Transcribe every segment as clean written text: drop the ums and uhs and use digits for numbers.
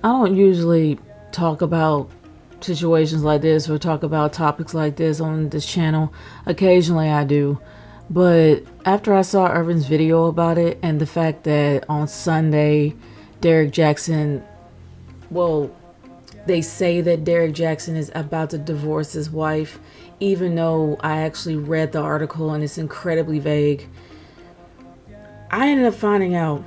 I don't usually talk about situations like this or talk about topics like this on this channel. Occasionally I do. But after I saw Irvin's video about it and the fact that on Sunday, Derrick Jaxn, well, they say that Derrick Jaxn is about to divorce his wife, even though I actually read the article and it's incredibly vague. I ended up finding out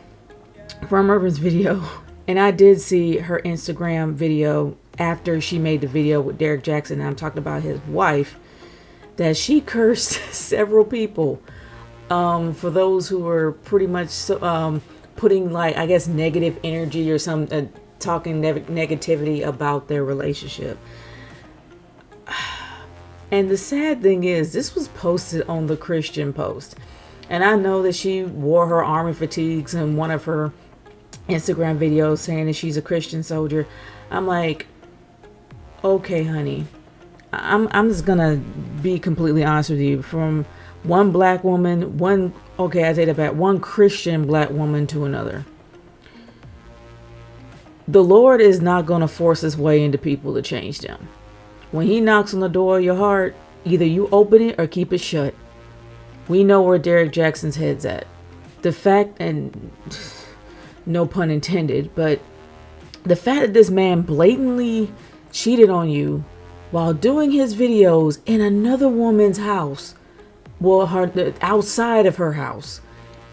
from Irvin's video, and I did see her Instagram video after she made the video with Derrick Jaxn, and I'm talking about his wife, that she cursed several people. For those who were pretty much putting, like, I guess, negative energy or some talking negativity about their relationship. And the sad thing is, this was posted on the Christian Post. And I know that she wore her army fatigues in one of her Instagram videos saying that she's a Christian soldier. I'm like, okay, honey. I'm just gonna be completely honest with you. From one black woman, I say that back, one Christian black woman to another. The Lord is not gonna force his way into people to change them. When he knocks on the door of your heart, either you open it or keep it shut. We know where Derrick Jaxn's head's at. The fact, and no pun intended, but the fact that this man blatantly cheated on you while doing his videos in another woman's house, well, outside of her house,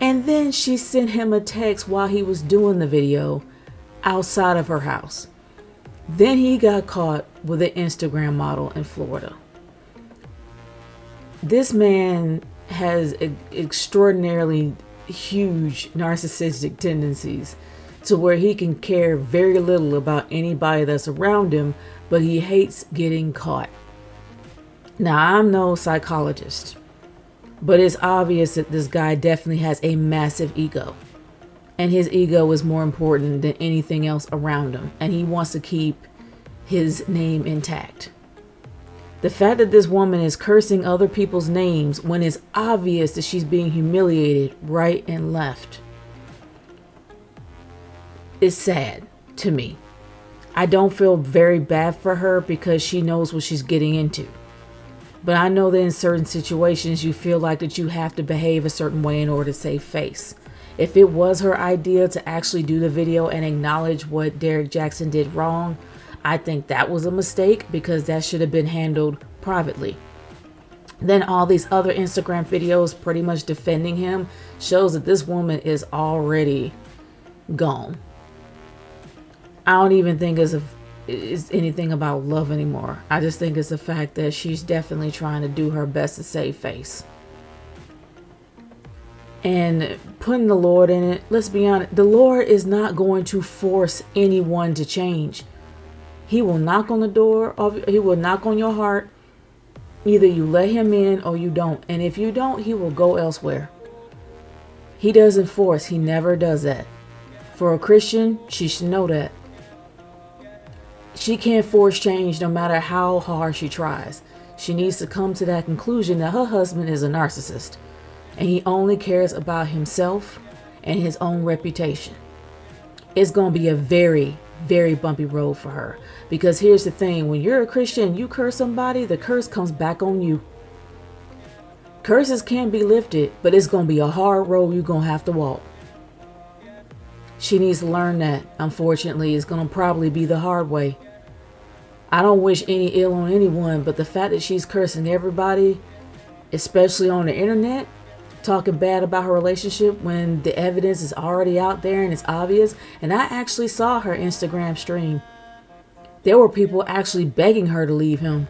and then she sent him a text while he was doing the video outside of her house. Then he got caught with an Instagram model in Florida. This man has extraordinarily huge narcissistic tendencies to where he can care very little about anybody that's around him, but he hates getting caught. Now, I'm no psychologist, but it's obvious that this guy definitely has a massive ego, and his ego is more important than anything else around him, and he wants to keep his name intact. The fact that this woman is cursing other people's names when it's obvious that she's being humiliated right and left is sad to me. I don't feel very bad for her because she knows what she's getting into. But I know that in certain situations you feel like that you have to behave a certain way in order to save face. If it was her idea to actually do the video and acknowledge what Derrick Jaxn did wrong, I think that was a mistake because that should have been handled privately. Then all these other Instagram videos pretty much defending him shows that this woman is already gone. I don't even think it's anything about love anymore. I just think it's the fact that she's definitely trying to do her best to save face. And putting the Lord in it, let's be honest, the Lord is not going to force anyone to change. He will knock on the door, he will knock on your heart. Either you let him in or you don't. And if you don't, he will go elsewhere. He doesn't force. He never does that. For a Christian, she should know that. She can't force change no matter how hard she tries. She needs to come to that conclusion that her husband is a narcissist. And he only cares about himself and his own reputation. It's going to be a very, very bumpy road for her. Because here's the thing, when you're a Christian, you curse somebody, the curse comes back on you. Curses can be lifted, but it's going to be a hard road you're going to have to walk. She needs to learn that. Unfortunately, it's going to probably be the hard way. I don't wish any ill on anyone, but the fact that she's cursing everybody, especially on the internet, talking bad about her relationship when the evidence is already out there and it's obvious. And I actually saw her Instagram stream. There were people actually begging her to leave him.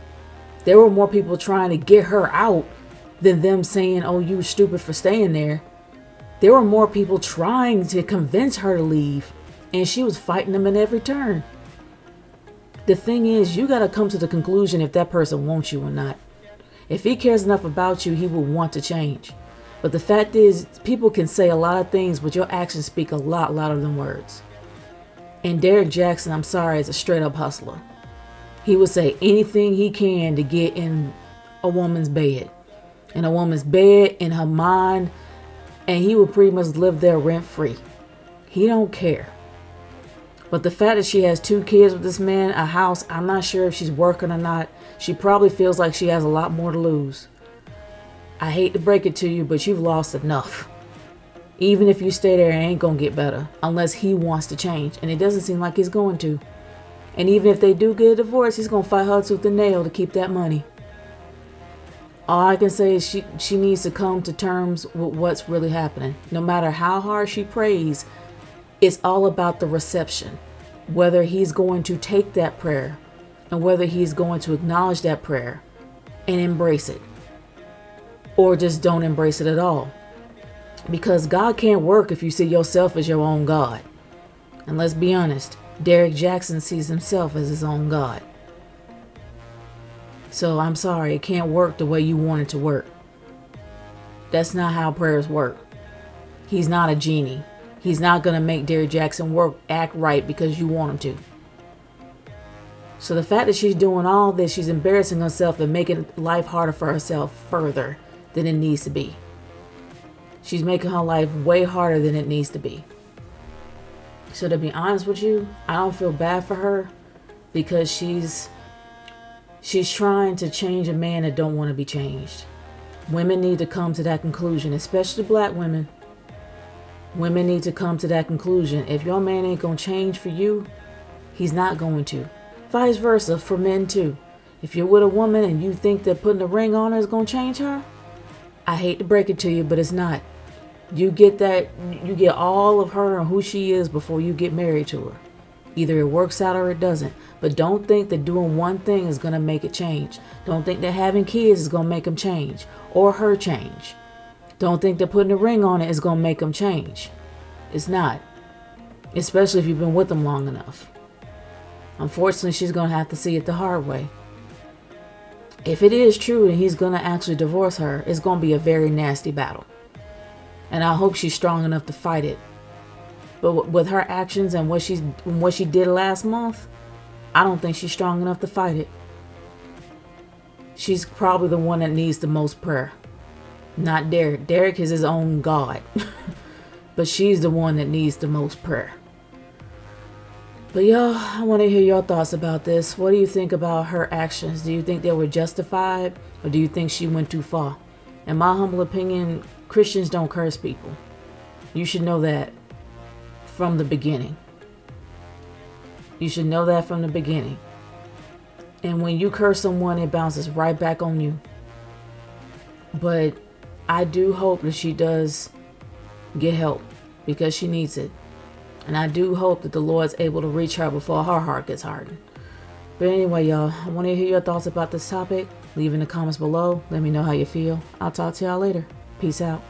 There were more people trying to get her out than them saying, oh, you stupid for staying there. There were more people trying to convince her to leave, and she was fighting them in every turn. The thing is, you got to come to the conclusion if that person wants you or not. If he cares enough about you, he will want to change. But the fact is, people can say a lot of things, but your actions speak a lot louder than words. And Derrick Jaxn, I'm sorry, is a straight up hustler. He will say anything he can to get in a woman's bed. In a woman's bed, in her mind, and he will pretty much live there rent free. He don't care. But the fact that she has 2 kids with this man, a house, I'm not sure if she's working or not. She probably feels like she has a lot more to lose. I hate to break it to you, but you've lost enough. Even if you stay there, it ain't gonna get better unless he wants to change. And it doesn't seem like he's going to. And even if they do get a divorce, he's gonna fight her tooth and nail to keep that money. All I can say is she needs to come to terms with what's really happening. No matter how hard she prays, it's all about the reception. Whether he's going to take that prayer and whether he's going to acknowledge that prayer and embrace it. Or just don't embrace it at all. Because God can't work if you see yourself as your own God. And let's be honest, Derrick Jaxn sees himself as his own God. So I'm sorry, it can't work the way you want it to work. That's not how prayers work. He's not a genie. He's not going to make Derrick Jaxn act right because you want him to. So the fact that she's doing all this, she's embarrassing herself and making life harder for herself further than it needs to be. She's making her life way harder than it needs to be. So to be honest with you, I don't feel bad for her because she's trying to change a man that don't want to be changed. Women need to come to that conclusion, especially black women. Women need to come to that conclusion. If your man ain't going to change for you, he's not going to. Vice versa for men too. If you're with a woman and you think that putting a ring on her is going to change her, I hate to break it to you, but it's not. You get all of her and who she is before you get married to her. Either it works out or it doesn't. But don't think that doing one thing is going to make it change. Don't think that having kids is going to make them change or her change. Don't think that putting a ring on it is going to make them change. It's not. Especially if you've been with them long enough. Unfortunately, she's going to have to see it the hard way. If it is true and he's going to actually divorce her, it's going to be a very nasty battle. And I hope she's strong enough to fight it. But with her actions and what she did last month, I don't think she's strong enough to fight it. She's probably the one that needs the most prayer. Not Derrick. Derrick is his own God. But she's the one that needs the most prayer. But y'all, I want to hear your thoughts about this. What do you think about her actions? Do you think they were justified? Or do you think she went too far? In my humble opinion, Christians don't curse people. You should know that from the beginning. You should know that from the beginning. And when you curse someone, it bounces right back on you. But I do hope that she does get help because she needs it. And I do hope that the Lord's able to reach her before her heart gets hardened. But anyway, y'all, I want to hear your thoughts about this topic. Leave in the comments below. Let me know how you feel. I'll talk to y'all later. Peace out.